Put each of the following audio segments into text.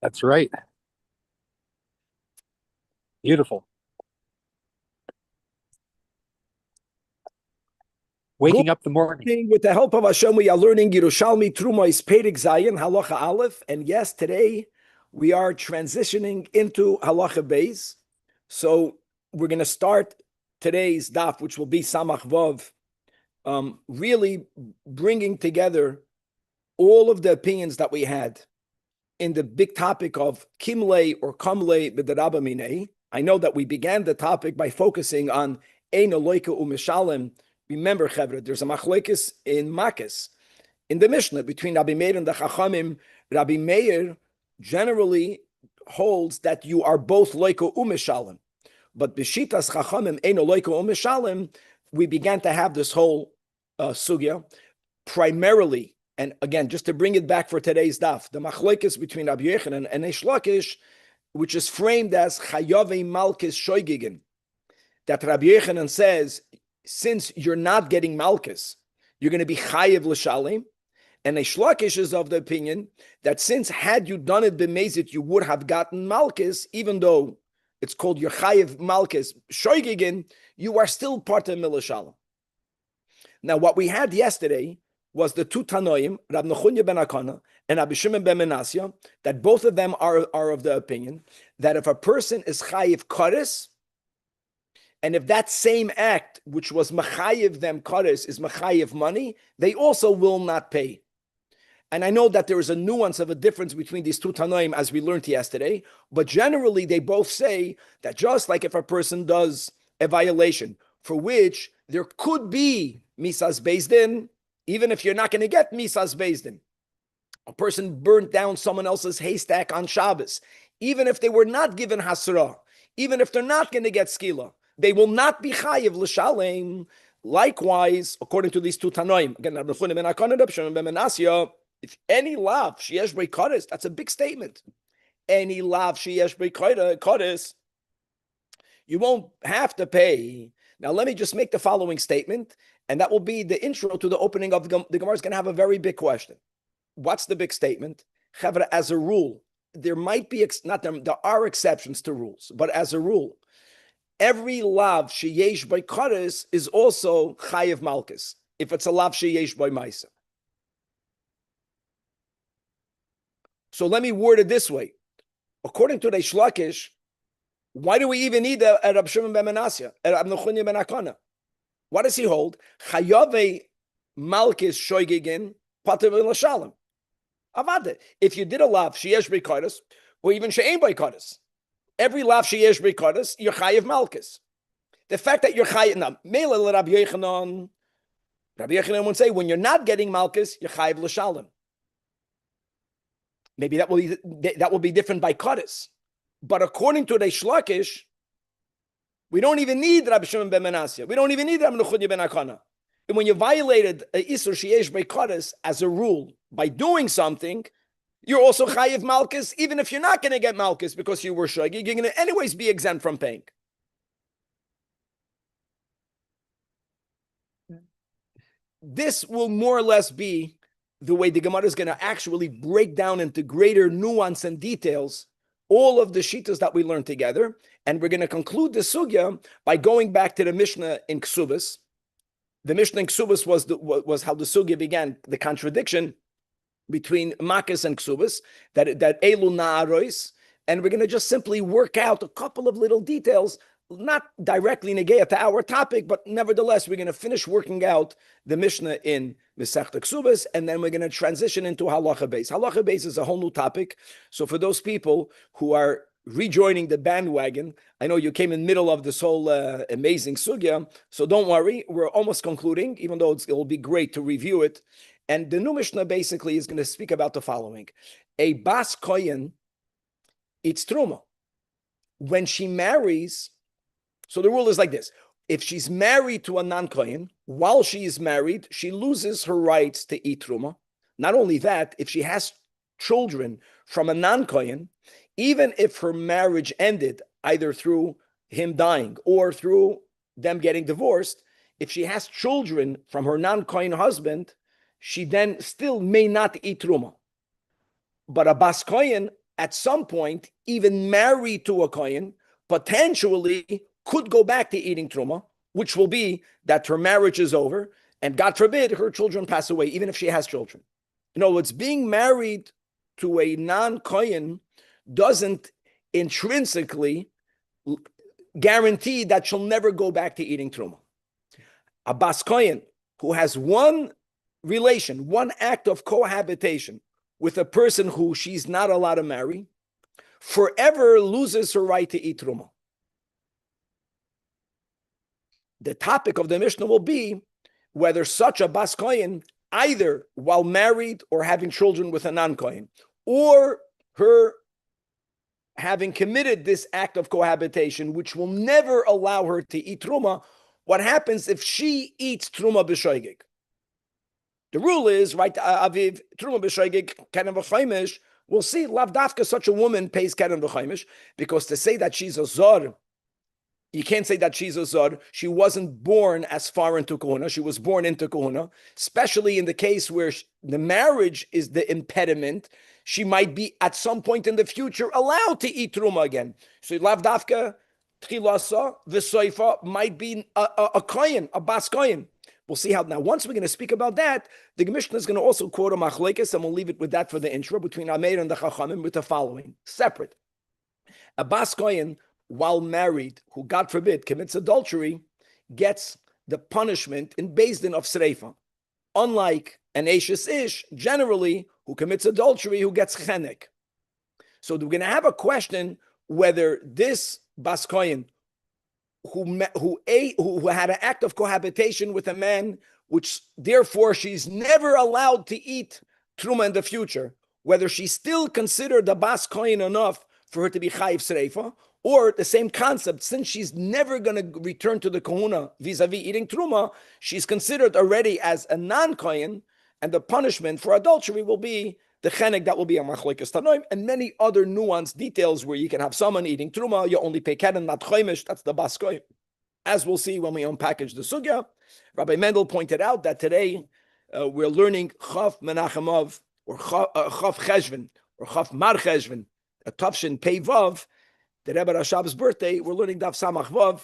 That's right. Beautiful. Good Waking up the morning. morning. With the help of Hashem, we are learning Yerushalmi Truma is Perek Zayin, Halacha Aleph. And yes, today we are transitioning into Halacha Beis. So we're going to start today's daf, which will be Samach Vav, really bringing together all of the opinions that we had in the big topic of Kimle or Kamle B'Darabba Minei. I know that we began the topic by focusing on Ein Eloika U'Mishalem. Remember, Chevra, there's a machlekes in Makis, in the Mishnah, between Rabbi Meir and the Chachamim. Rabbi Meir generally holds that you are both loiko u'mishalem. But b'shitas Chachamim, eino loiko u'mishalem, we began to have this whole sugya, primarily, and again, just to bring it back for today's daf, the machlekes between Rabbi Yochanan and Eish Lakish, which is framed as chayavei malkis shoigigen, that Rabbi Yochanan says, since you're not getting malchus, you're going to be chayiv l'shalim. And Eish Lakish is of the opinion that since had you done it b'mezit, you would have gotten malchus, even though it's called your chayiv malchus shoigigin, you are still part of milashalim. Now, what we had yesterday was the two Tanoim, Rab Nechunya ben Akana and Rabbi Shimon ben Menasya, that both of them are of the opinion that if a person is chayiv kares, and if that same act, which was machayiv them kares, is machayiv money, they also will not pay. And I know that there is a nuance of a difference between these two Tanoim, as we learned yesterday, but generally they both say that just like if a person does a violation for which there could be misas beis din, even if you're not going to get misas beis din, a person burnt down someone else's haystack on Shabbos, even if they were not given hasra, even if they're not going to get skila, they will not be chayiv l'shalem. Likewise, according to these two Tanoim, again, Rabbi Nechunya ben Akana, Rabbi Shimon ben Menasya, if any lav sheyesh b'kodes, that's a big statement. Any lav sheyesh b'kodes, you won't have to pay. Now, let me just make the following statement, and that will be the intro to the opening of the Gemara. Is going to have a very big question. What's the big statement? Chavra, as a rule, there might be there are exceptions to rules, but as a rule, every lav sheyesh by kares is also chayiv malchus if it's a lav sheyesh by maisa. So let me word it this way: according to the Eish Lakish, why do we even need a Rabbi Shimon ben Menasya, a Rabbi Nechunya ben Akana? What does he hold? Chayave malchus shoygigin pater v'lashalem. Avade. If you did a lav sheyesh by kares, or even she'ein by kares, every lav sheyesh b'kodes, you're chayiv malchus. The fact that you're chayiv now, Meila Rabbi Yochanan would say when you're not getting malchus, you're chayiv l'shalem. Maybe that will be different by kodes, but according to the Eish Lakish, we don't even need Rabbi Shimon ben Menasya. We don't even need Rabbi Nechunya ben Akana. And when you violated a isur sheyesh b'kodes as a rule by doing something, you're also chayiv malchus, even if you're not going to get malchus because you were shogig, you're going to anyways be exempt from paying. This will more or less be the way the Gemara is going to actually break down into greater nuance and details all of the shitas that we learned together. And we're going to conclude the sugya by going back to the Mishnah in Ksubas. The Mishnah in Ksubas was how the sugya began, the contradiction between Makis and Ksubas, that Elu Na'arois, and we're going to just simply work out a couple of little details, not directly negate to our topic, but nevertheless, we're going to finish working out the Mishnah in Masechta Ksubas, and then we're going to transition into Halacha Beis. Halacha Beis is a whole new topic, so for those people who are rejoining the bandwagon, I know you came in the middle of this whole amazing sugya, so don't worry, we're almost concluding, even though it will be great to review it. And the new Mishnah basically is going to speak about the following. A Bas Kohen eats Truma. When she marries, so the rule is like this. If she's married to a non-Kohen, while she is married, she loses her rights to eat Truma. Not only that, if she has children from a non-Kohen, even if her marriage ended either through him dying or through them getting divorced, if she has children from her non-Kohen husband, she then still may not eat Truma. But a Bas Kohen at some point, even married to a kohen, potentially could go back to eating truma, which will be that her marriage is over, and God forbid her children pass away, even if she has children. In other words, being married to a non-kohen doesn't intrinsically guarantee that she'll never go back to eating truma. A bas kohen who has one relation, one act of cohabitation with a person who she's not allowed to marry, forever loses her right to eat truma. The topic of the Mishnah will be whether such a bas kohen, either while married or having children with a non-kohen, or her having committed this act of cohabitation, which will never allow her to eat truma, what happens if she eats truma b'shoigig? The rule is, right, aviv, truma b'shoigig, keren v'chaimish, we'll see, lav dafka, such a woman pays keren v'chaimish, because to say that she's a zor, you can't say that she's a zor. She wasn't born as far into kahuna. She was born into kahuna, especially in the case where the marriage is the impediment. She might be at some point in the future allowed to eat truma again. So lav dafka, tchilasa, v'soifa might be a kohen, a bas kohen. We'll see how. Now, once we're going to speak about that, the Mishnah is going to also quote a machlekes, and we'll leave it with that for the intro between Ameir and the Chachamim with the following, separate. A bas kohen, while married, who, God forbid, commits adultery, gets the punishment in Beis Din of Sreifa. Unlike an Ashes Ish, generally, who commits adultery, who gets chenek. So we're going to have a question whether this bas kohen, who had an act of cohabitation with a man, which therefore she's never allowed to eat truma in the future, whether she's still considered a bas kohen enough for her to be chayiv sreifa, or the same concept, since she's never going to return to the kahuna vis-a-vis eating truma, she's considered already as a non-kohen, and the punishment for adultery will be the chenek that will be a machlekes tanoim, and many other nuanced details where you can have someone eating truma, you only pay keren, not choimish, that's the bas kohen. As we'll see when we unpackage the sugya, Rabbi Mendel pointed out that today we're learning Chaf Menachemov, or Chaf Cheshvan, or Chaf Mar Cheshvan, a Tavshin Pei Vav, the Rebbe Rashab's birthday, we're learning Daf Samach Vav,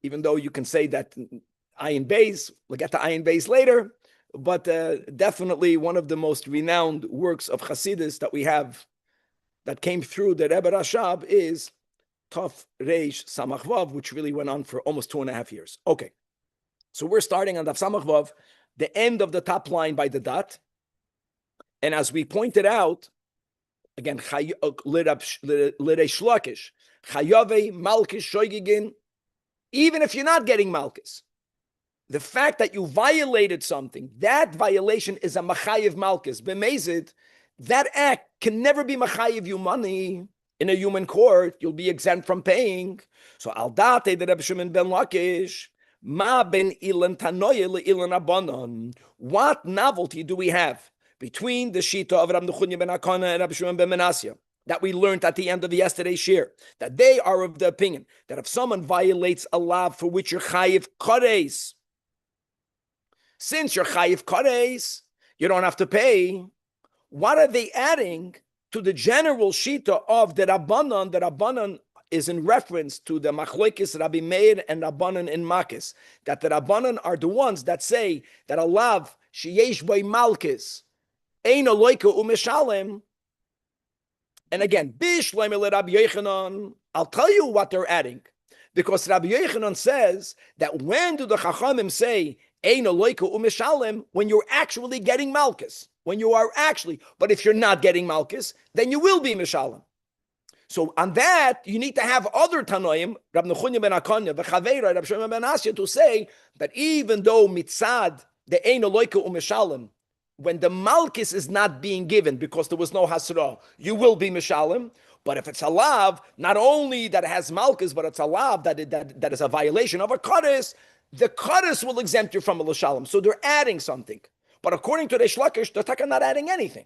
even though you can say that Ayin Beis, we'll get to Ayin Beis later, but definitely one of the most renowned works of Chassidus that we have that came through the Rebbe Rashab is Taf Reish Samach Vav, which really went on for almost 2.5 years. Okay, so we're starting on Daf Samach Vav, the end of the top line by the dot, and as we pointed out, again, L'Reish Lakish, Chayave Malkish Shoigigin, even if you're not getting Malkis, the fact that you violated something, that violation is a Machayev Malkis. B'mezid, that act can never be Machayev you money in a human court. You'll be exempt from paying. So Al Date the Rebbe Shimon ben Lakish, Ma ben Ilan Tanoye le Ilan Abanon. What novelty do we have between the Shita of Rabbi Nechunya ben Akana and Rabbi Shimon ben Menasya that we learned at the end of yesterday's shir, that they are of the opinion that if someone violates a law for which you're chayiv kares, since you're chayiv kares, you don't have to pay. What are they adding to the general shita of the Rabbanan? The Rabbanan is in reference to the Machlokes Rabbi Meir and Rabbanan in Makis, that the Rabbanan are the ones that say that a lav sheyesh by malkis ein aloika umeshalem. And again, Rabbi Yochanan, I'll tell you what they're adding. Because Rabbi Yochanan says that when do the Chachamim say, Ein aloika umeshalem, when you're actually getting Malkus. When you are actually, but if you're not getting Malkus, then you will be Mishalem. So on that, you need to have other Tanoim, Rabbi Nechunya ben Akanya, V'chaveira, Rabbi Shimon ben Asya, to say that even though mitzad, the Ein aloika umeshalem, when the Malkis is not being given because there was no Hasra, you will be Mishalem. But if it's a lav, not only that it has Malkis, but it's a lav that is a violation of a Kares, the Kares will exempt you from a L'Shalem. So they're adding something. But according to Reish Lakish, they're not adding anything.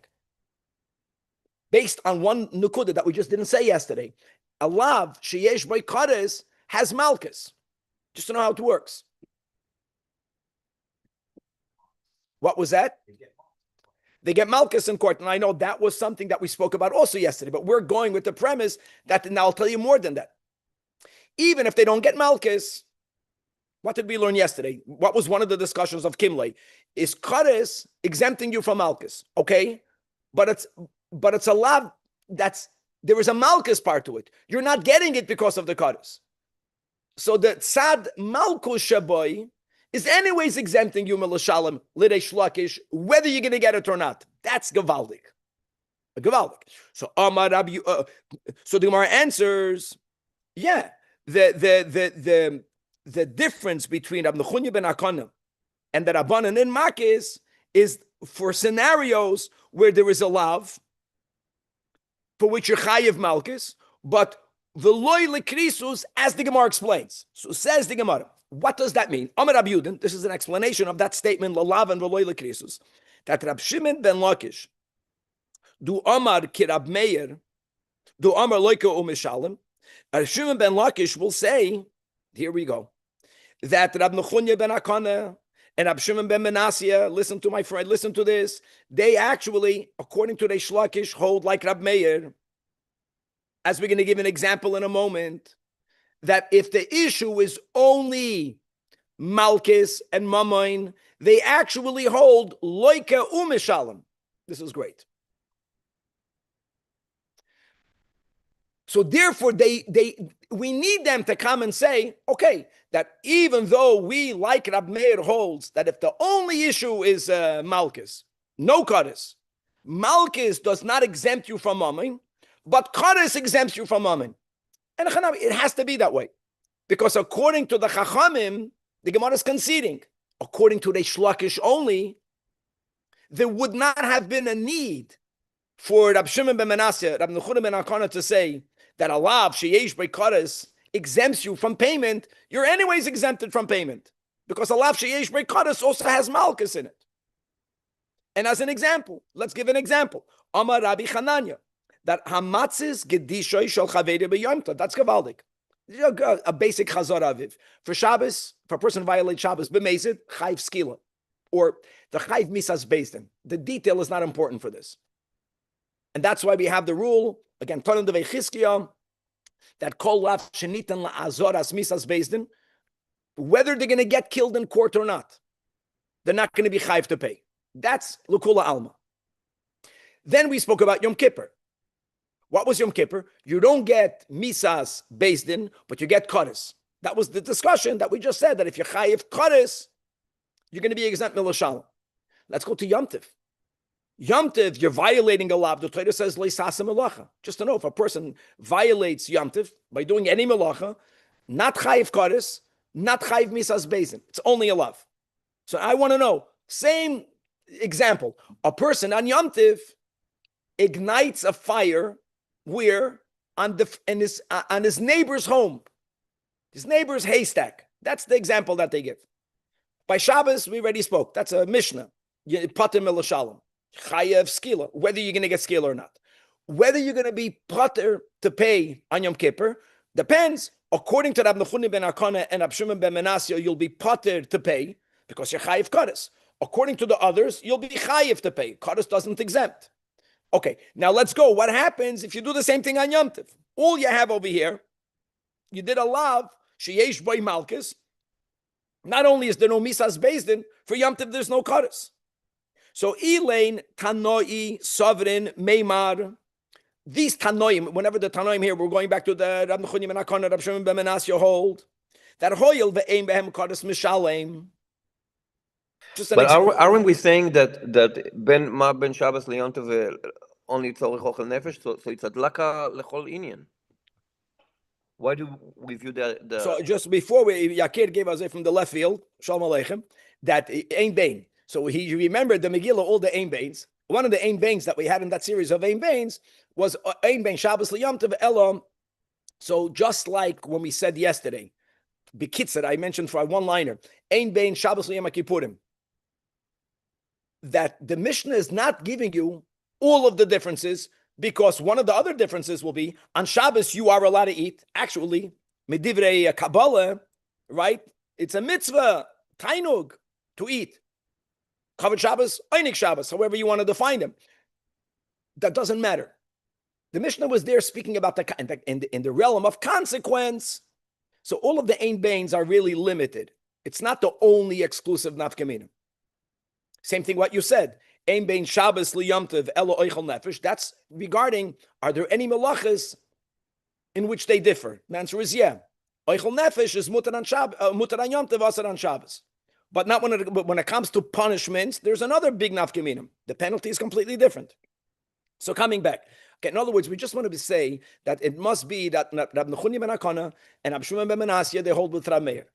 Based on one Nukuda that we just didn't say yesterday. A lav, Sheyesh by Kares, has Malkis. Just to know how it works. What was that? they get Malchus in court. And I know that was something that we spoke about also yesterday, but we're going with the premise that, now I'll tell you more than that. Even if they don't get Malchus, what did we learn yesterday? What was one of the discussions of Kimley? Is Kares exempting you from Malchus? Okay, but it's a lav there is a Malchus part to it. You're not getting it because of the Kares. So the Tzad Malchus Shaboy is anyways exempting you Melashalem Lidei Shlakish, whether you're going to get it or not. That's Gavaldik. Gavaldik. So Amar Rabbi, so the Gemara answers, yeah, the difference between Rabbi Nechunya ben Akana and the Rabbanan in Makis is for scenarios where there is a lav for which you're chayiv Malchus, but the loy lekrisus, as the Gemara explains. So says the Gemara, what does that mean? Amar Rabbi Yudin, this is an explanation of that statement, lalav and loy lekrisus, that Rab Shimon ben Lakish, do Amar ki Rab Meir, do Amar loyka u'mishalem, Rab Shimon ben Lakish will say, here we go, that Rab Nechunya ben Akana and Rab Shimon ben Menasya, listen to my friend, listen to this, they actually, according to Reish Lakish, hold like Rab Meir, as we're going to give an example in a moment, that if the issue is only Malchus and Mammon, they actually hold loika u'mishalem. This is great. So therefore, we need them to come and say, okay, that even though we, like Rab Meir holds, that if the only issue is Malchus, no Kares, Malchus does not exempt you from Mammon, but Kares exempts you from Mammon. And it has to be that way. Because according to the Chachamim, the Gemara is conceding. According to the Shlakish only, there would not have been a need for Rab Shimon ben Menasya, Rab Nechunya ben Akana to say that alav sheyesh by Kares exempts you from payment. You're anyways exempted from payment. Because alav sheyesh by Kares also has Malchus in it. And as an example, let's give an example. Amar Rabbi Chananya, that hamatzis gedishoy shel chaveri b'yom. That's gavaldik. A basic chazar aviv. For Shabbos, if a person violates Shabbos, b'mezid, chayv skila. Or the chayv misas bezdin. The detail is not important for this. And that's why we have the rule, again, Tanam Devei Chizkiya, that kol lav shenitan la'azoras misas bezdin, whether they're going to get killed in court or not, they're not going to be chayv to pay. That's Lukula Alma. Then we spoke about Yom Kippur. What was Yom Kippur? You don't get misas bezdin, but you get kares. That was the discussion that we just said, that if you're chayiv kares, you're going to be exempt milashalom. Let's go to Yom Tiv. Yom Tiv, you're violating a law. The Torah says leisasa melacha. Just to know, if a person violates Yom Tiv by doing any melacha, not chayiv kares, not chayiv misas bezdin. It's only a law. So I want to know, same example, a person on Yom Tiv ignites a fire where on his neighbor's home, his neighbor's haystack. That's the example that they give. By Shabbos, we already spoke. That's a Mishnah. Pater milashalom, chayev skila. Whether you're going to get skila or not, whether you're going to be pater to pay on Yom Kippur depends. According to Rab Nechunya ben Akana and Rab Shimon ben Menasya, you'll be pater to pay because you're chayev kares. According to the others, you'll be chayev to pay. Kares doesn't exempt. Okay, now let's go. What happens if you do the same thing on Yom Tiv? All you have over here, you did a lav, sheyesh boy malchus. Not only is there no misas bezdin, for Yom Tiv there's no kares. So Elaine, Tanoi, Sovereign, Meimar, these Tanoim, whenever the Tanoim here, we're going back to the Rab Nechunya ben Akana, Rab Shimon ben Menasya hold, that hoyel ve'ein behem kares mishalem. But aren't we saying that ben Shabbos leYom Tov only tzorich ochel nefesh, so it's adlaka lechol inyan? Why do we view the? So just before Yakir gave us from the left field, Shalom Aleichem, that Ein Bain. So he remembered the Megillah, all the Ein Bains. One of the Ein Bains that we had in that series of Ein Bains was Ein Bain Shabbos leYom Tov Elam. So just like when we said yesterday, B'kitzur, I mentioned for a one-liner, Ein Bain Shabbos leYom Kippurim, that the Mishnah is not giving you all of the differences, because one of the other differences will be on Shabbos you are allowed to eat. Actually, medivrei Kabbalah, right? It's a mitzvah, tainug, to eat. Kavod Shabbos, Einik Shabbos, however you want to define them. That doesn't matter. The Mishnah was there speaking about in the realm of consequence. So all of the Ein Bains are really limited. It's not the only exclusive nafkamina. Same thing what you said. Ein Bain Shabbos liyom tov elo oichel nefesh. That's regarding, are there any melachas in which they differ? The answer is yeah. Oichel nefesh is mutar on yom tov, asar on Shabbos. But not when it comes to punishments, there's another big nafkamina. The penalty is completely different. So coming back. Okay, in other words, we just want to say that it must be that Rab Nechunya ben Akana and Rab Shimon ben Menasya, they hold with Rab Meir.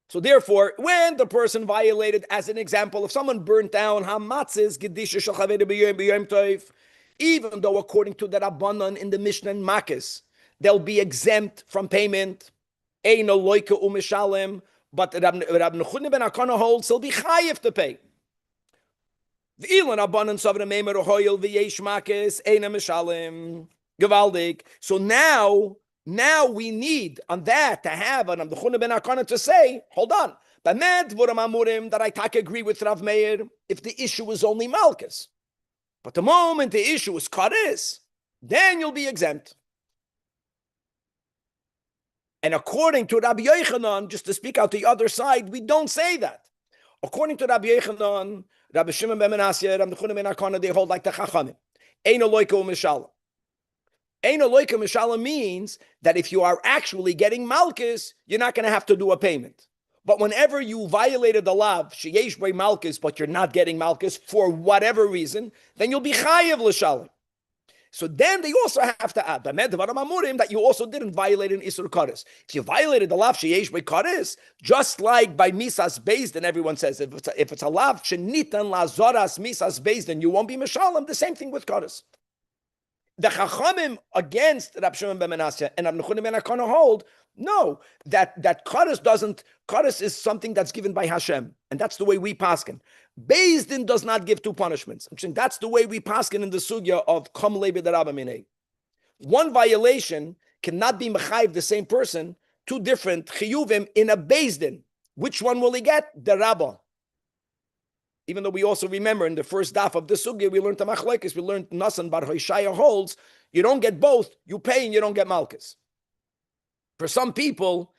So therefore, when the person violated, as an example, if someone burnt down hamatzis gedisha shel chavei b'yom tov, even though according to the Rabbanan in the Mishnah and Makis, they'll be exempt from payment, eino loike u'mishalem, but Rab Nechunya ben Akana holds he'll be chayiv to pay. So now we need on that to have an Abduchuna ben Akana to say, hold on, that I agree with Rav Meir if the issue is only Malchus. But the moment the issue is Kares, then you'll be exempt. And according to Rabbi Yochanan, just to speak out the other side, we don't say that. According to Rabbi Yochanan, Rabbi Shimon ben Menasya, Rabbi Nechunya ben Akana, they hold like the Chachamim. Eino loika u'mishalem. Eino loika u'mishalem means that if you are actually getting malchus, you're not going to have to do a payment. But whenever you violated the lav, sheyesh by malchus, but you're not getting malchus for whatever reason, then you'll be chayiv l'shalem. So then they also have to add that you also didn't violate an Isur Kares. If you violated the lav sheyesh by Kares, just like by Misas Beis, then everyone says if it's a lav shenitan lazoras Misas Beis, then you won't be Meshalem. The same thing with Kares. The Chachamim against Rab Shimon ben Menasya and Rab Nechunya ben Akana hold, no, that Kares is something that's given by Hashem, and that's the way we paskin. Beis Din does not give two punishments. I'm saying that's the way we paskin in the sugya of Kam Lebe D'Rabba Minei. One violation cannot be mechayiv the same person, two different chiyuvim in a Beis Din. Which one will he get? The Rabbah. Even though we also remember in the first daf of the sugya, we learned the machlekes, we learned Nasan Bar Hoshaya holds, you don't get both, you pay and you don't get malchus. For some people,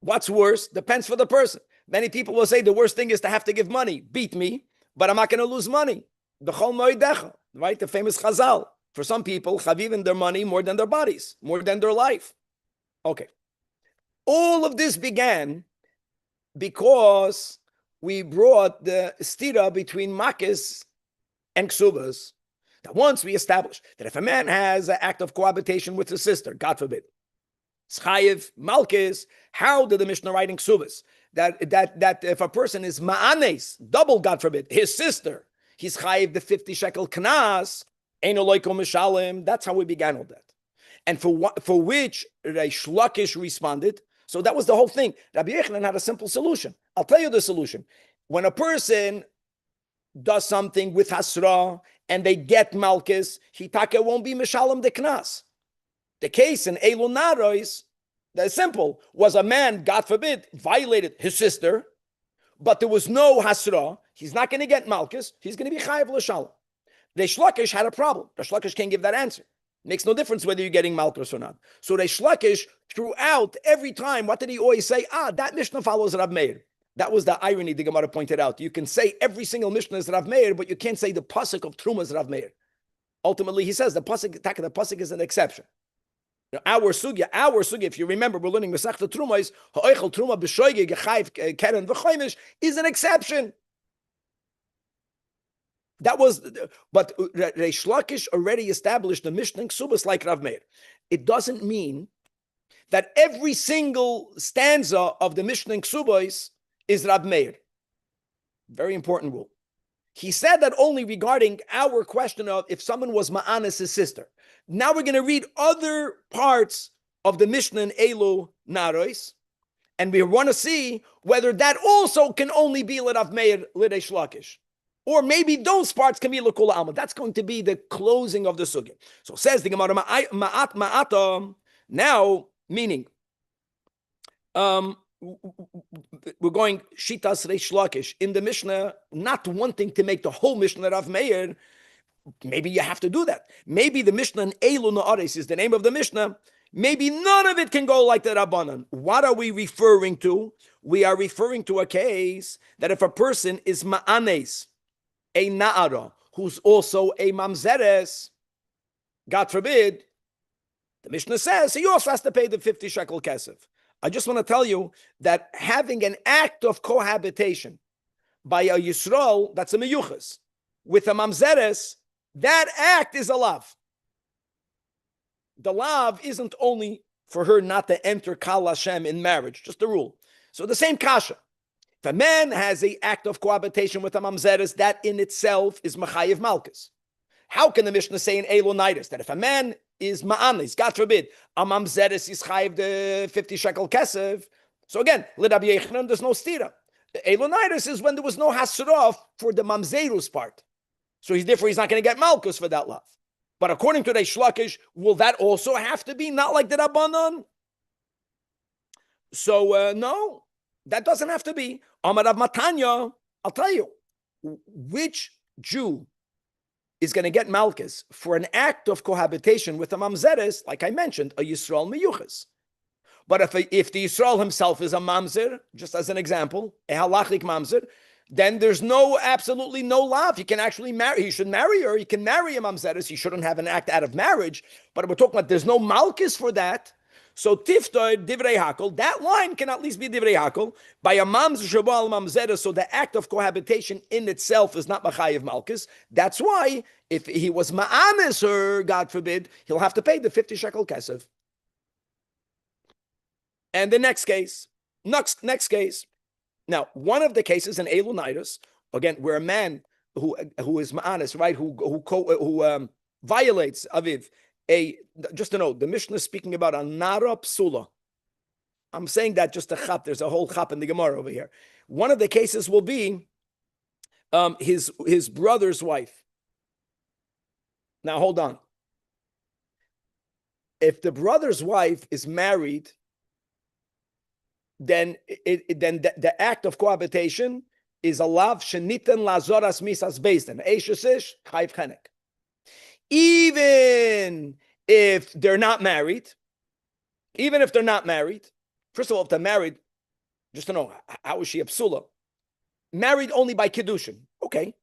what's worse depends for the person. Many people will say the worst thing is to have to give money. Beat me, but I'm not going to lose money. Right? The famous Chazal. For some people, chavivin their money more than their bodies, more than their life. Okay. All of this began because we brought the stira between makis and ksubas. That once we established that if a man has an act of cohabitation with his sister, God forbid, Chayiv, Malkis, how did the Mishnah write in ksubas? That if a person is ma'anes, double, God forbid, his sister, he's chayiv the 50 shekel knas, eino loiko mishalim. That's how we began all that. And for which Reish Lakish responded, so that was the whole thing. Rabbi Yochanan had a simple solution. I'll tell you the solution. When a person does something with hasra and they get malchus, hitake won't be mishalim the knas. The case in Elu Narois, that's simple, was a man, God forbid, violated his sister, but there was no hasra. He's not going to get malchus. He's going to be chayiv l'shalom. Reish Lakish had a problem. Reish Lakish can't give that answer. It makes no difference whether you're getting malchus or not. So Reish Lakish, throughout, every time, what did he always say? That Mishnah follows Rav Meir. That was the irony the Gemara pointed out. You can say every single Mishnah is Rav Meir, but you can't say the pasuk of Truma is Rav Meir. Ultimately, he says the pasuk is an exception. Our sugya, if you remember, we're learning Masechta Truma is ha'oichel Truma b'shoige gechayv keren v'choimish is an exception. That was, but Reish Lakish already established the Mishnah in Ksubas like Rav Meir. It doesn't mean that every single stanza of the Mishnah in Ksubas is Rav Meir. Very important rule. He said that only regarding our question of if someone was Ma'anis' sister. Now we're going to read other parts of the Mishnah in Elu Narois, and we want to see whether that also can only be Rav Meir L'Reish Lakish. Or maybe those parts can be L'Kula Alma. That's going to be the closing of the sugya. So says the Gemara, Ma'at Ma'ata, now, meaning, we're going Shitas Reish Lakish in the Mishnah, not wanting to make the whole Mishnah Rav Meir. Maybe you have to do that. Maybe the Mishnah in Eilu Na'aris is the name of the Mishnah. Maybe none of it can go like the Rabbanan. What are we referring to? We are referring to a case that if a person is ma'anes, a na'ara, who's also a mamzeres, God forbid, the Mishnah says he also has to pay the 50 shekel kesef. I just want to tell you that having an act of cohabitation by a Yisrael, that's a meyuchas, with a mamzeres, that act is a lav. The lav isn't only for her not to enter Kal Hashem in marriage, just a rule. So the same kasha. If a man has an act of cohabitation with a mamzeres, that in itself is machayev malchus. How can the Mishnah say in Elonitis that if a man is ma'anis, God forbid, a mamzeres is chayev the 50 shekel kesef? So again, Rabbi Yechanan, there's no stira. Elonitis is when there was no hasraf for the mamzerus part. So he's not going to get malchus for that love. But according to the Shlakish, will that also have to be not like the Rabbanon? So no, that doesn't have to be. Amar Rav Matanya, I'll tell you, which Jew is going to get malchus for an act of cohabitation with a mamzeres, like I mentioned, a Yisrael meyuchas. But if the Yisrael himself is a mamzer, just as an example, a halachic mamzer, then there's absolutely no lav. He can actually marry. He should marry her. He can marry a mamzeres. He shouldn't have an act out of marriage. But we're talking about there's no malchus for that. So tiftoid divrei hakol. That line can at least be divrei hakol by a mamzer shabal mamzeres. So the act of cohabitation in itself is not machayev malchus. That's why if he was ma'anis her, God forbid, he'll have to pay the 50 shekel kesef. And the next case. Now, one of the cases in Elonitis, again, where a man who is ma'anis, right, who violates aviv, just to know, the Mishnah is speaking about a nara psula. I'm saying that just a chap. There's a whole chap in the Gemara over here. One of the cases will be his brother's wife. Now, hold on. If the brother's wife is married, then the act of cohabitation is a lav sheniten lazoras misas beisen eishesish chayv chenek. Even if they're not married, first of all, if they're married, just to know, how is she a psula? Married only by kiddushin. Okay.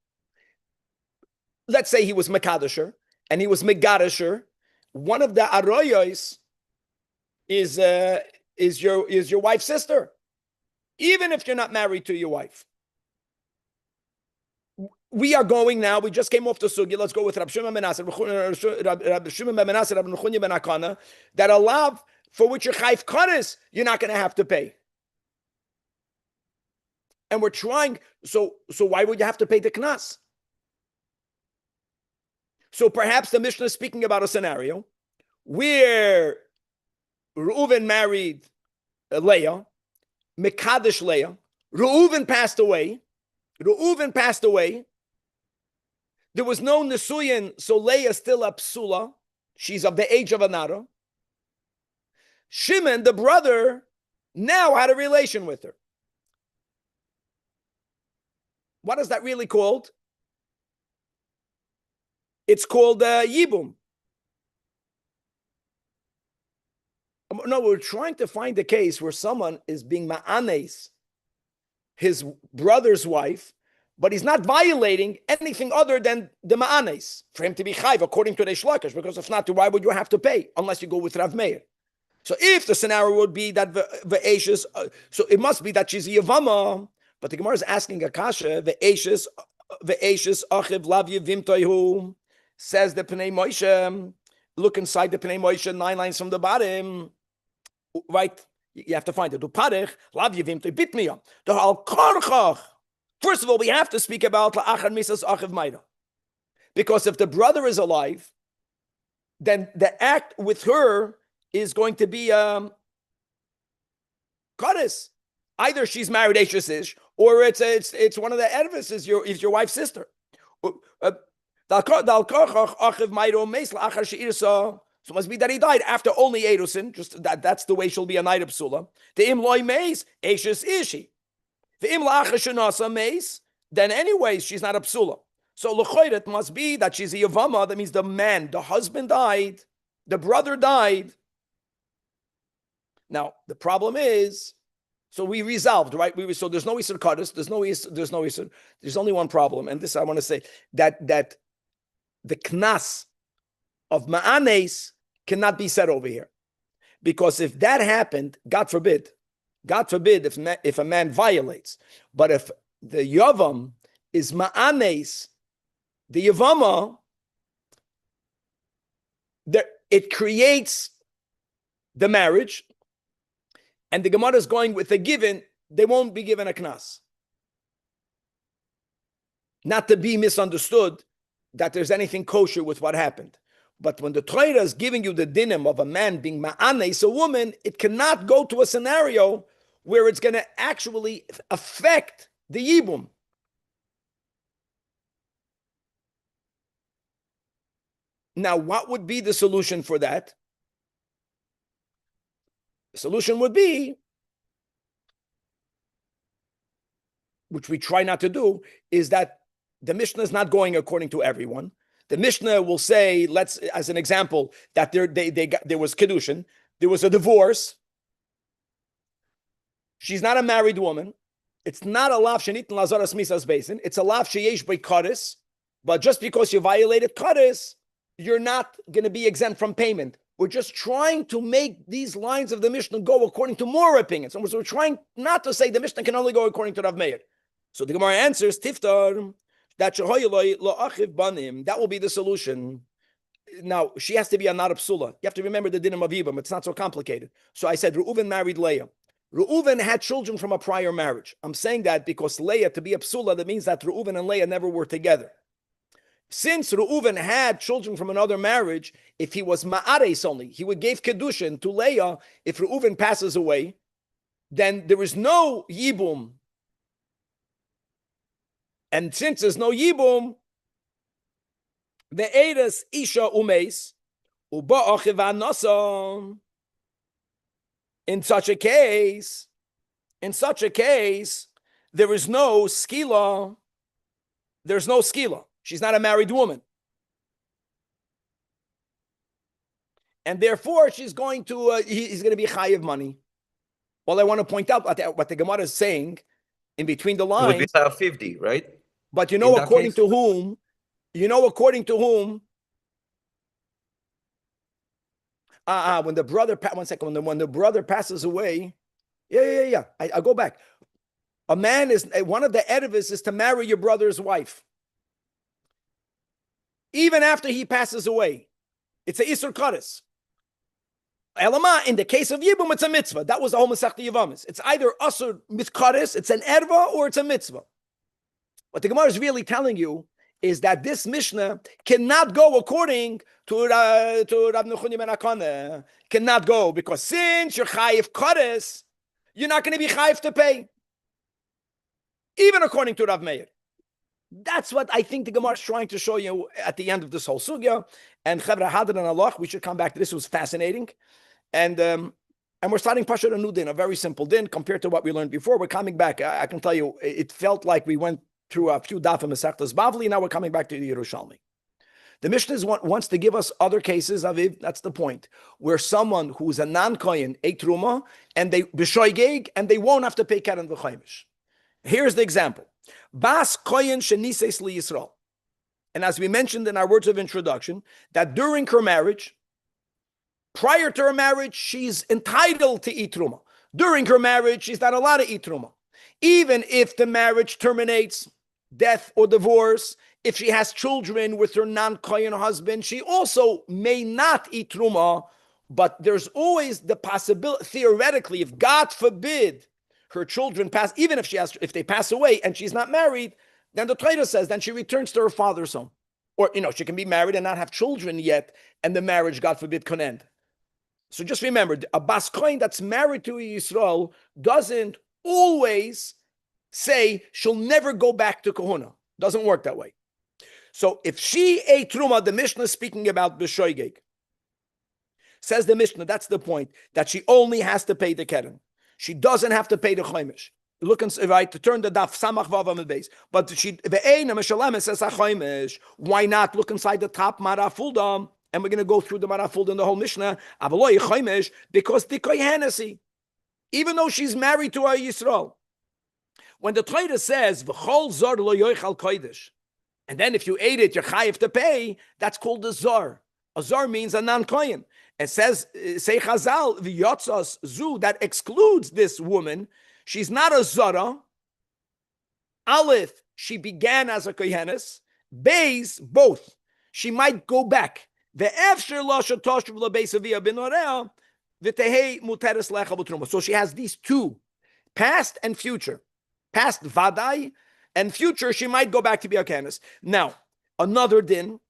Let's say he was mekadesher and he was megadesher. One of the aroyos is your wife's sister, even if you're not married to your wife. We are going now. We just came off the sugya. Let's go with Rabbi Shimon ben Asir, Rabbi Shimon ben Asir, Rabbi Nechunya ben Akana, that a lav for which you're chayv kares, you're not going to have to pay. And we're trying. So why would you have to pay the knas? So perhaps the Mishnah is speaking about a scenario where Reuven married Leah, Mekadesh Leah. Reuven passed away. There was no Nesuyin, so Leah still a psula. She's of the age of a nara. Shimon, the brother, now had a relation with her. What is that really called? It's called Yibum. No, we're trying to find a case where someone is being ma'anes, his brother's wife, but he's not violating anything other than the ma'anes for him to be chayv according to the shlakish. Because if not, why would you have to pay unless you go with Rav Meir? So if the scenario would be that ve'eshes, so it must be that she's a yavama. But the Gemara is asking a kasha ve'eshes achiv lav yivim toihu, says the Pnei Moshe. Look inside the Pnei Moshe, 9 lines from the bottom. Right, you have to find it. First of all, we have to speak about because if the brother is alive, then the act with her is going to be kares. Either she's married Eishesish, or it's one of the Ervis is your wife's sister. So it must be that he died after only Erusin, just that's the way she'll be a night of psula. The im loy meis, Eishis ishi. The im la'achashanasa meis, then anyways, she's not a psula. So l'choyr, it must be that she's a yavama, that means the man, the husband died, the brother died. Now, the problem is, so we resolved, right? So there's no Isur Kaddish, there's no Isur. There's only one problem, and this I want to say, that the knas of ma'anes cannot be said over here. Because if that happened, God forbid if a man violates, but if the yavam is ma'anes, the yavama, it creates the marriage, and the Gemara is going with a given, they won't be given a knas. Not to be misunderstood that there's anything kosher with what happened. But when the Torah is giving you the dinim of a man being ma'anes, a woman, it cannot go to a scenario where it's going to actually affect the yibum. Now, what would be the solution for that? The solution would be, which we try not to do, is that the Mishnah is not going according to everyone. The Mishnah will say, let's, as an example, that there was Kedushin, there was a divorce. She's not a married woman. It's not a lav shenit and lazaras misas basin. It's a lav sheyesh by kadis. But just because you violated kadis, you're not going to be exempt from payment. We're just trying to make these lines of the Mishnah go according to more opinions. And we're trying not to say the Mishnah can only go according to Rav Meir. So the Gemara answers, Tiftar, that will be the solution. Now, she has to be a not a psula. You have to remember the dinim of Yibam. It's not so complicated. So I said, Reuven married Leah. Reuven had children from a prior marriage. I'm saying that because Leah, to be a psula, that means that Reuven and Leah never were together. Since Reuven had children from another marriage, if he was ma'ares only, he would give kedushin to Leah. If Reuven passes away, then there is no yibum. And since there's no yibum, the eres isha umeis uba'achivanasa. In such a case, there is no skila. There's no skila. She's not a married woman. And therefore, he's going to be chayiv money. Well, I want to point out what the Gemara is saying in between the lines. It would be 50, right? But according to whom, when the brother, when the brother passes away, I'll go back. A man is, one of the edifices is to marry your brother's wife. Even after he passes away, it's a Isur Kaddish. Elama, in the case of Yibum, it's a mitzvah. That was the whole Masechta Yevamis. It's either Asur Kaddish, it's an erva, or it's a mitzvah. What the Gemara is really telling you is that this Mishnah cannot go according to Rav Nechuni ben Akane. Cannot go, because since you're chayiv Kaddish, you're not going to be chayiv to pay. Even according to Rav Meir. That's what I think the Gemara is trying to show you at the end of this whole sugya. And Chavra Hadar and Allah, we should come back to this. It was fascinating. And we're starting Pasha a new din, a very simple din compared to what we learned before. We're coming back. I can tell you, it felt like we went through a few daf and Masechtas Bavli. Now we're coming back to the Yerushalmi. The Mishnah wants to give us other cases, Aviv, that's the point, where someone who's a non-kohen ate truma, and they b'shoigeg, and they won't have to pay keren v'chaimish. Here's the example. Bas kohen shenises li Yisrael. And as we mentioned in our words of introduction, that during her marriage, prior to her marriage, she's entitled to eat truma. During her marriage, she's not allowed to eat truma. Even if the marriage terminates, death or divorce, if she has children with her non-kohen husband, she also may not eat truma, but there's always the possibility, theoretically, if God forbid her children pass, even if they pass away and she's not married, then the Torah says, then she returns to her father's home. Or, she can be married and not have children yet, and the marriage, God forbid, can end. So just remember, a bas kohen that's married to a Yisrael doesn't always say she'll never go back to kahuna. Doesn't work that way. So if she ate truma, the Mishnah is speaking about b'shoigeg. Says the Mishnah, that's the point, that she only has to pay the keren. She doesn't have to pay the chaimish. Look and right to turn the daf samach vav on the base. But she ve'eina mishalemes says chaimish. Why not look inside the top marafulda? And we're going to go through the marafulda in the whole Mishnah. Avaloy chaimish because dikoy henesi. Even though she's married to a Yisrael. When the Torah says v'chol zar lo yoichal kodesh, and then if you ate it, you're chayiv to pay. That's called a zar. A zar means a non-kohen. It says, say Chazal, v'yotzas zu, that excludes this woman. She's not a zara. Aleph, she began as a kohenes. Beis, both. She might go back. Ve'efsher lo shetoshuv lebeis avia b'norea v'tehei muteres lecha b'truma. So she has these two, past and future. Past vadai and future, she might go back to be a kohenes. Now, another din.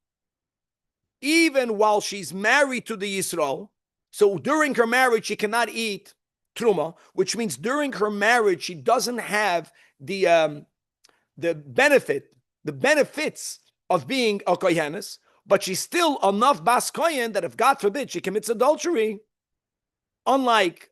Even while she's married to the Yisrael, so during her marriage, she cannot eat truma, which means during her marriage, she doesn't have the benefits of being a kohenes, but she's still enough bas kohen that if God forbid she commits adultery, unlike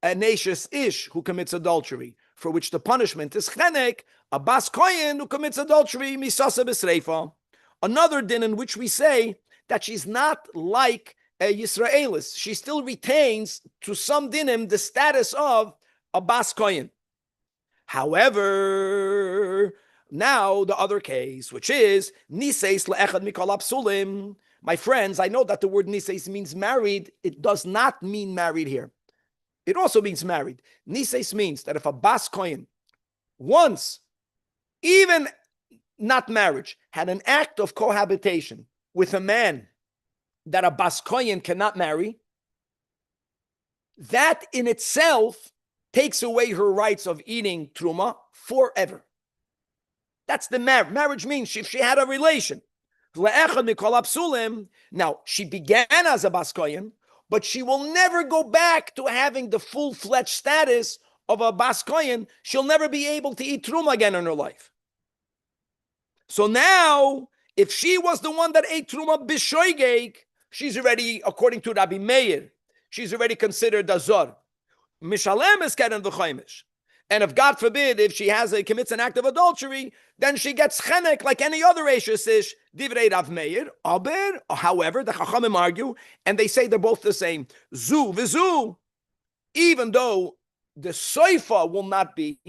a nashis ish who commits adultery, for which the punishment is chenek, a bas kohen who commits adultery misasa b'sreifa. Another din in which we say that she's not like a Yisraelis. She still retains, to some dinim, the status of a bas kohen. However, now the other case, which is niseis le'echad mikol apsulim. My friends, I know that the word niseis means married. It does not mean married here. It also means married. Niseis means that if a bas kohen once, even not marriage, had an act of cohabitation with a man that a bas kohen cannot marry, that in itself takes away her rights of eating truma forever. That's the marriage. Marriage means if she had a relation. Now, she began as a bas kohen, but she will never go back to having the full-fledged status of a bas kohen. She'll never be able to eat truma again in her life. So now, if she was the one that ate truma b'shoigeg, she's already, according to Rabbi Meir, she's already considered a zor. Mishalem is keren v'chaimish. And if God forbid, if she commits an act of adultery, then she gets chenek like any other Eishes ish, divrei Rav Meir. Aber, however, the Chachamim argue, and they say they're both the same. Zu v'zu, even though the soifa will not be,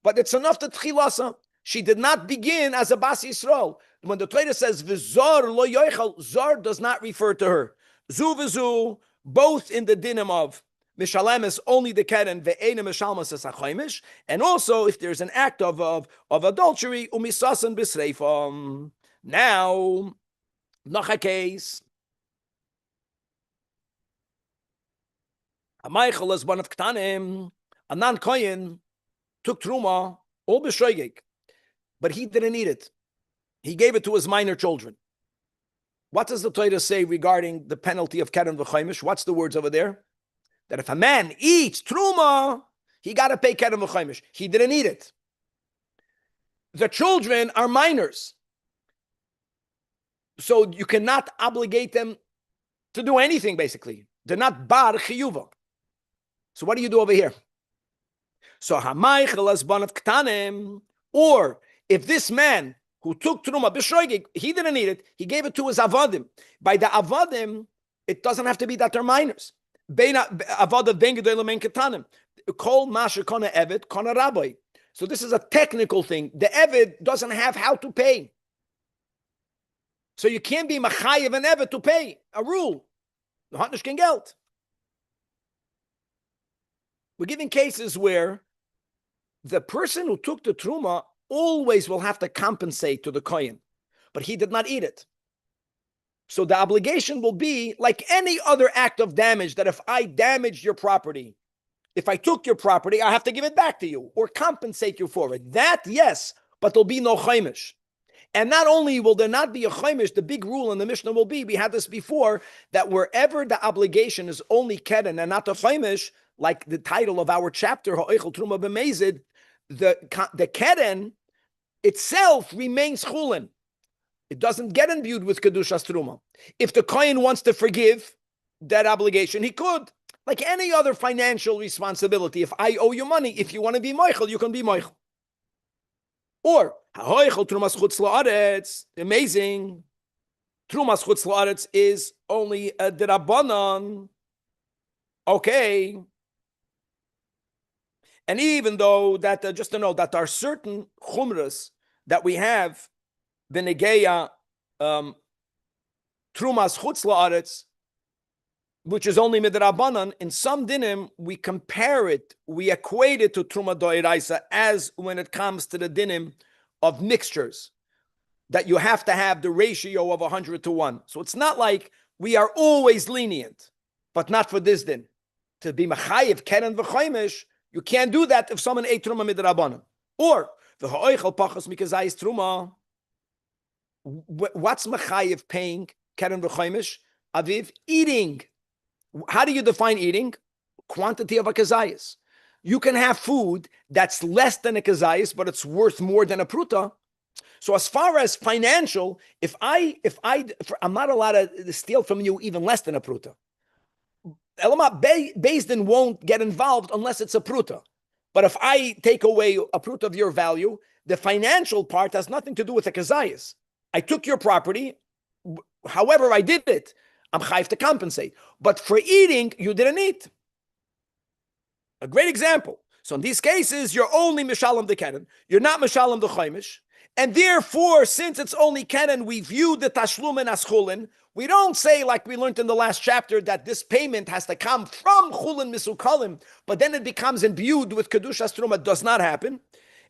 but it's enough to tchilasa. She did not begin as a bas Yisrael. When the Torah says v'zor lo yoichal, zor does not refer to her. Zu v'zu, both in the dinim of mishalem is only the keren ve'ena mishalmas es achaimish, and also if there's an act of adultery umisasan b'sreifa. Now, noch a case. A Michael is one of ktanim. A non-kohen took truma all b'shoigeg, but he didn't eat it. He gave it to his minor children. What does the Torah say regarding the penalty of keren v'chaimish? What's the words over there? That if a man eats truma, he got to pay keren v'chaimish. He didn't eat it. The children are minors, so you cannot obligate them to do anything. Basically, they're not bar chiyuva. So what do you do over here? So hamaychel as ban of ktanim, or if this man who took truma b'shoigeg, he didn't eat it, he gave it to his avadim. By the avadim, it doesn't have to be that they're minors. Avadim ben gedolim ben ketanim. Kol masher kona eved kona rabbi. So this is a technical thing. The eved doesn't have how to pay. So you can't be machayev an eved to pay. A rule. The hat nicht kein Geld. We're giving cases where the person who took the truma always will have to compensate to the kohen, but he did not eat it. So the obligation will be like any other act of damage, that if I damaged your property, if I took your property, I have to give it back to you or compensate you for it. That, yes, but there'll be no chaimish. And not only will there not be a chaimish, the big rule in the Mishnah will be, we had this before, that wherever the obligation is only keren and not a chaimish, like the title of our chapter, Ha'oichel Truma B'Mezid, the keren itself remains chulin. It doesn't get imbued with kedushas truma. If the kohen wants to forgive, that obligation, he could. Like any other financial responsibility, if I owe you money, if you want to be moichel, you can be moichel. Or, amazing. Trumas chutz la'aretz is only a derabanan. Okay. And even though that, just to know that there are certain chumras that we have, the negeya trumas chutz la'aretz, which is only midrabanan, in some dinim, we compare it, we equate it to truma doiraisa as when it comes to the dinim of mixtures, that you have to have the ratio of 100 to 1. So it's not like we are always lenient, but not for this din. To be machayev keren v'choimish, you can't do that if someone ate truma midrabanan. Or, v'ha'oichel pachos mikazayis truma, what's machayev paying keren v'choimish? Aviv, eating. How do you define eating? Quantity of a kazayas. You can have food that's less than a kazayas, but it's worth more than a pruta. So as far as financial, if I'm not allowed to steal from you even less than a pruta. Elamat Beis Din won't get involved unless it's a pruta. But if I take away a pruta of your value, the financial part has nothing to do with the kazayas. I took your property, however I did it, I'm chayv to compensate. But for eating, you didn't eat. A great example. So in these cases, you're only mishalom the keren. You're not mishalom the chaimish. And therefore, since it's only keren, we view the tashlumin as chulin. We don't say, like we learned in the last chapter, that this payment has to come from chulin misukalim, but then it becomes imbued with kedushas truma. Does not happen.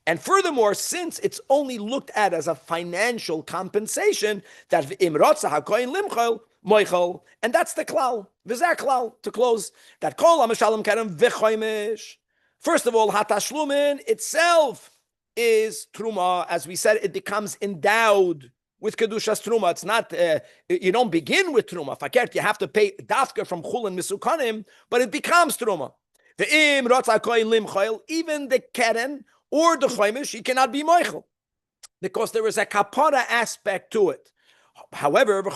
And furthermore, since it's only looked at as a financial compensation, that imrotza hakoyin limchol, moichel, and that's the klal. V'zeh klal, to close, that kol ha-mishalem keren v'choimish. First of all, hatashlumin itself is truma. As we said, it becomes endowed with kedushas truma. It's not, you don't begin with truma. Fakert, you have to pay dafka from chulin misukanim, but it becomes truma. V'im rotza hakoyin limchol, even the keren or the choimish, he cannot be moichel, because there is a kapara aspect to it. However, but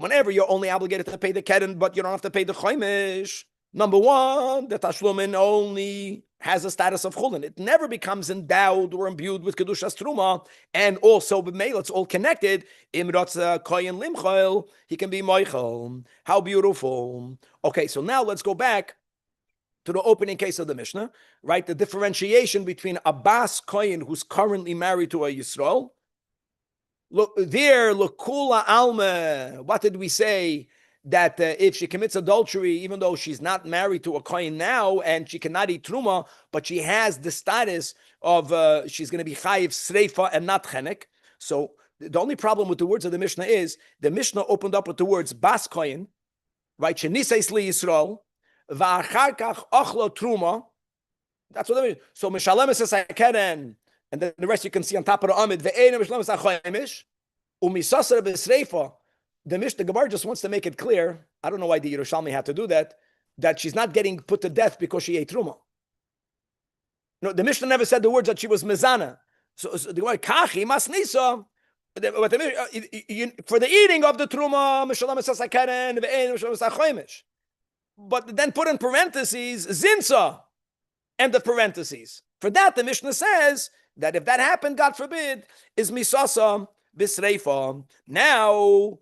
whenever you're only obligated to pay the keren, but you don't have to pay the choimish, number one, the tashlumin only has a status of chulin. It never becomes endowed or imbued with kedushas truma, and also b'meil, it's all connected. Imrotza koyin limchol, he can be moichel. How beautiful. Okay, so now let's go back to the opening case of the Mishnah, right? The differentiation between a bas koyin who's currently married to a Yisrael. Look there, kula alma. What did we say? That if she commits adultery, even though she's not married to a koyin now, and she cannot eat truma, but she has the status of she's going to be chayiv sreifa and not chenek. So the only problem with the words of the Mishnah is the Mishnah opened up with the words bas koyin, right? Sheniseis li Yisrael. Truma. That's what I mean. So mishalem is keren, and then the rest you can see on top of the amid. Ve'ena mishalem is chaimish, umisasar b'sreifa. The Gemara just wants to make it clear. I don't know why the Yerushalmi had to do that. That she's not getting put to death because she ate truma. No, the Mishnah never said the words that she was mezana. So the Gemara kachi masnisa. For the eating of the truma, mishalem is keren, ve'ena mishalem is chaimish. But then put in parentheses, zinsa, and the parentheses. For that, the Mishnah says that if that happened, God forbid, is misasa bisreifa. Now,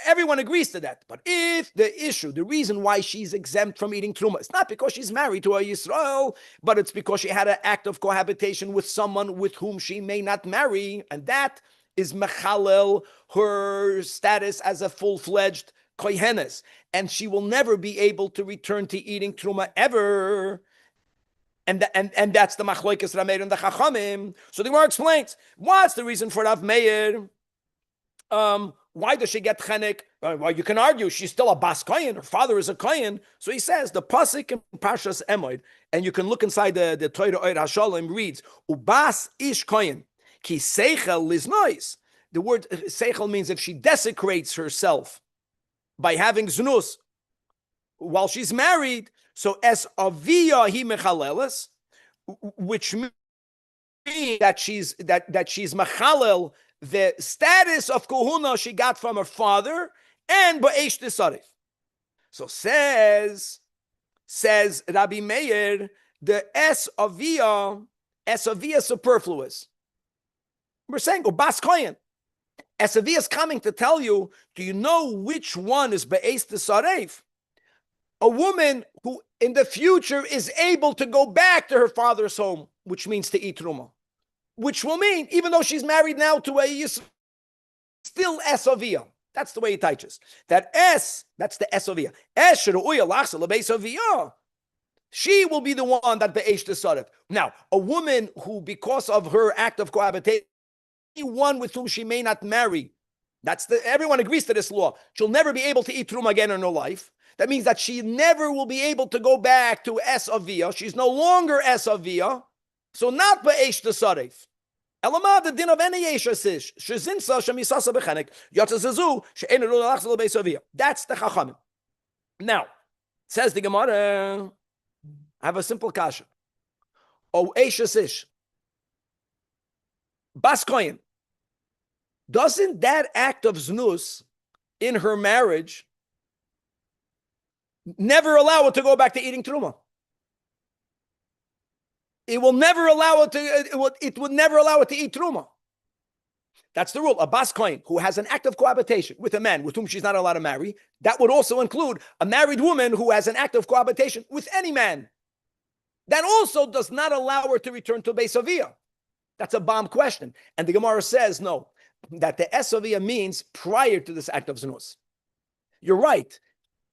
everyone agrees to that. But if the reason why she's exempt from eating truma, it's not because she's married to a Yisrael, but it's because she had an act of cohabitation with someone with whom she may not marry, and that is mechalel, her status as a full-fledged kohenes, and she will never be able to return to eating truma ever. And that's the machloikes Rameir and the Chachamim. So the Gemara explains, what's the reason for Rav Meir? Why does she get chenek? Well, you can argue she's still a bas kohen. Her father is a kohen. So he says the pasuk in Parshas Emod, and you can look inside the Torah Oir Hashalom, reads ubas ish kohen ki seichel liznois. The word seichel means if she desecrates herself by having znus while she's married, so as aviyah hi mechaleles, which means that she's mechalel the status of kohuna she got from her father, and ba'esh tisarif. So says Rabbi Meir, the S avia superfluous. We're saying, Bas Koyen. S avia is coming to tell you, do you know which one is Be'ez T'Saref? A woman who in the future is able to go back to her father's home, which means to eat Truma. Which will mean, even though she's married now to a Yisrael, still S avia. That's the way he teaches. That S, that's the S avia. S sheru'uya lachsa lebeis avia. She will be the one that be'esh t'saref. Now, a woman who, because of her act of cohabitation, one with whom she may not marry, everyone agrees to this law. She'll never be able to eat Truma again in her life. That means that she never will be able to go back to Es Avia. She's no longer Es Avia. So not Be'esh T'Saref. Elamad, the din of any Yesha Sish. Shezinsa Shemisasa Bechenek. Yotzazazu She'en Rula Lachzal Be'esh Avia. That's the Chachamim. Now, says the Gemara, I have a simple kasha. O Yesha Sish. Bas Koyen. Doesn't that act of Znus in her marriage never allow her to go back to eating Truma? It will never allow her to, it would never allow her to eat Truma. That's the rule. A Bas Kohen who has an act of cohabitation with a man with whom she's not allowed to marry, that would also include a married woman who has an act of cohabitation with any man. That also does not allow her to return to Beis Avia. That's a bomb question. And the Gemara says, no, that the Es Avia means prior to this act of Znus. You're right.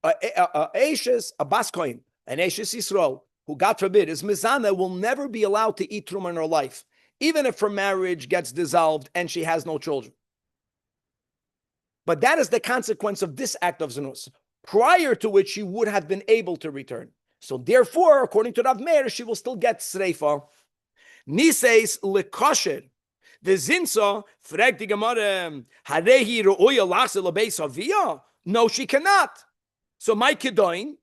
A Bas Kohen, an Eishes Yisrael, who, God forbid, is Mizana, will never be allowed to eat Truma in her life, even if her marriage gets dissolved and she has no children. But that is the consequence of this act of Znus, prior to which she would have been able to return. So therefore, according to Rav Meir, she will still get Sreifa. Niseis lekosher. The Zinsa, fragt die Gemara, harehi ro'oya lachse lebeis avia? No, she cannot. So my kedoin,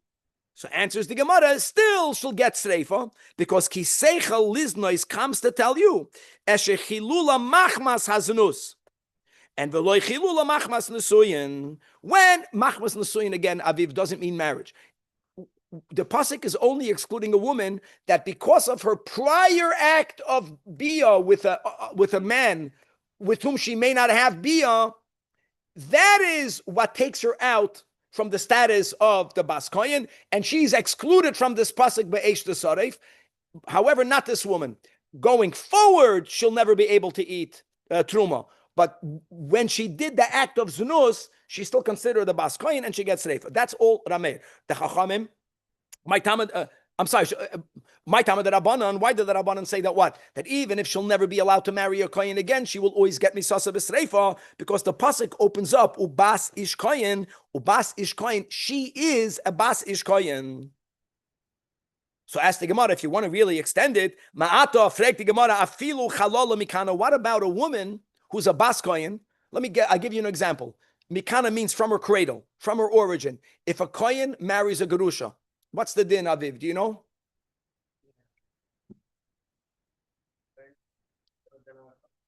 so answers the Gemara, still she'll get Sreifa, because Kiseicha Liznois comes to tell you, Eshe Chilula Machmas Haznus. And Veloy Chilula Machmas Nesuyin. When Machmas Nesuyin, again, Aviv, doesn't mean marriage. The pasuk is only excluding a woman that because of her prior act of bia with a man with whom she may not have bia, that is what takes her out from the status of the Bas Kohen, and she's excluded from this pasuk be'esh t'saref. However, not this woman. Going forward, she'll never be able to eat truma. But when she did the act of znus, she's still considered the Bas Kohen, and she gets reifa. That's all Rameir. The Chachamim, my Talmud, the Rabbanan, why did the Rabbanan say that what? That even if she'll never be allowed to marry a Kohen again, she will always get Misasa B'Sreifa, because the pasuk opens up, Ubas Ish Kohen, she is a Bas Ish Kohen. So ask the Gemara, if you want to really extend it, Ma'ata frek the Gemara, Afilu Chalala Mikana, what about a woman who's a Bas Kohen? I'll give you an example. Mikana means from her cradle, from her origin. If a Kohen marries a Gerusha, what's the din, Aviv? Do you know?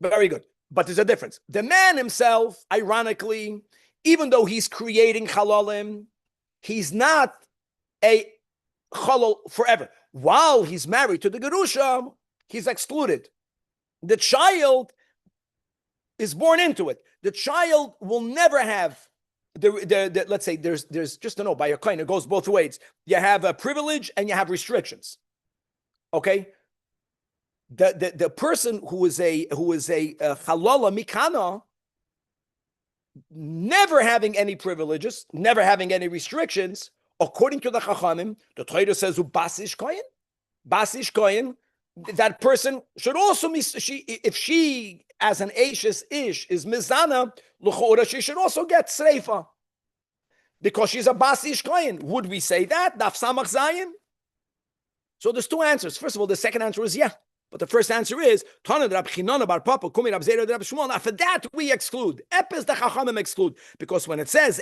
Very good. But there's a difference. The man himself, ironically, even though he's creating halalim, he's not a halal forever. While he's married to the Gerusha, he's excluded. The child is born into it. The child will never have let's say there's just to know, by a kind, it goes both ways. You have a privilege and you have restrictions. Okay? The person who is a halala mikana, never having any privileges, never having any restrictions, according to the Chachamim, the Torah says basish kohen, that person should also be, if she as an Eishes Ish is mizana, l'chora, she should also get sreifa, because she's a basish kohen. Would we say that? Daf Samach Zayin? So there's two answers. First of all, the second answer is yeah. But the first answer is, for that we exclude. Epis the Chachamim exclude. Because when it says,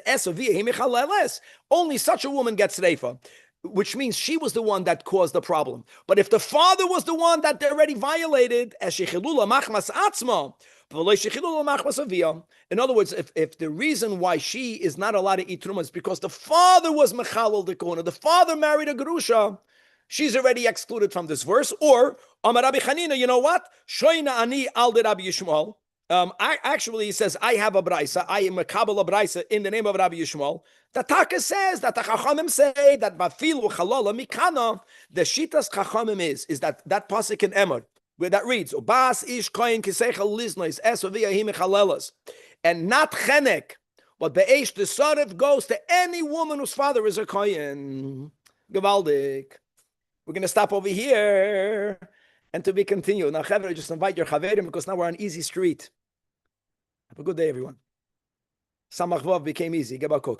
only such a woman gets reifa. which means she was the one that caused the problem. But if the father was the one that they already violated, in other words, if the reason why she is not allowed to eat truma is because the father was mechalal the kohuna, the father married a gerusha, she's already excluded from this verse. Or Amar Rabbi Chanina, you know what? Shoyna ani al de Rabbi Yishmael. Actually, he says, I have a braisa, I am a Kabbalah braisa in the name of Rabbi Yishmael. The Taka says that the Chachamim say that Bafilu Chalala Mikana, the Shitas Chachamim is that pasuk in Emor, where that reads, Obas ish koyin kiseichel liznois es v'yahim chalelas, and not chenek, but be'esh the sarif goes to any woman whose father is a koyin. Gevaldik. We're going to stop over here and to be continued. Now, Chaver, just invite your Chaverim because now we're on easy street. Have a good day, everyone. Samach Vav became easy. Gebakuk.